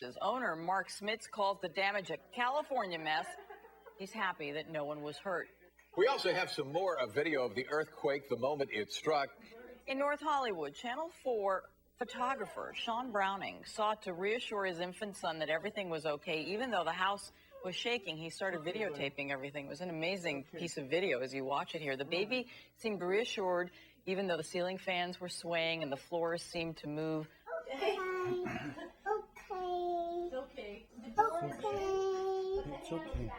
His owner, Mark Smits, calls the damage a California mess. He's happy that no one was hurt. We also have some more video of the earthquake the moment it struck. In North Hollywood, Channel 4 photographer Sean Browning sought to reassure his infant son that everything was okay. Even though the house was shaking, he started videotaping everything. It was an amazing piece of video as you watch it here. The baby seemed reassured, even though the ceiling fans were swaying and the floors seemed to move. Okay. Okay. It's okay. It's okay.